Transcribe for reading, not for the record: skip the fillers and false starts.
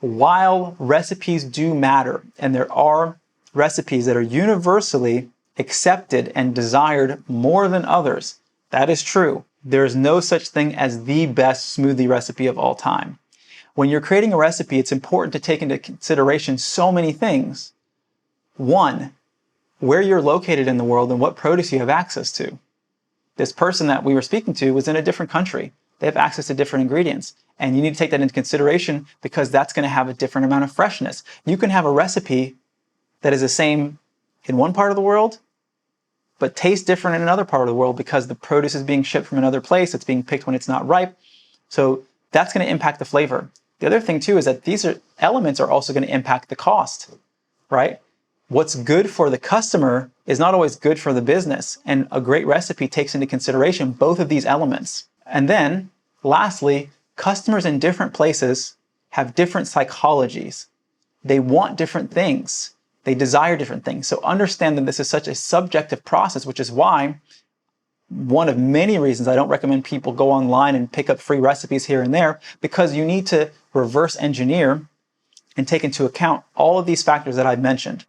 while recipes do matter, and there are recipes that are universally accepted and desired more than others, that is true. There is no such thing as the best smoothie recipe of all time. When you're creating a recipe, it's important to take into consideration so many things. One, where you're located in the world and what produce you have access to. This person that we were speaking to was in a different country. They have access to different ingredients. And you need to take that into consideration because that's going to have a different amount of freshness. You can have a recipe that is the same in one part of the world, but tastes different in another part of the world because the produce is being shipped from another place. It's being picked when it's not ripe. So that's going to impact the flavor. The other thing too is that these elements are also going to impact the cost, right? What's good for the customer is not always good for the business. And a great recipe takes into consideration both of these elements. And then lastly, customers in different places have different psychologies. They want different things. They desire different things. So understand that this is such a subjective process, which is why one of many reasons I don't recommend people go online and pick up free recipes here and there, because you need to reverse engineer and take into account all of these factors that I've mentioned.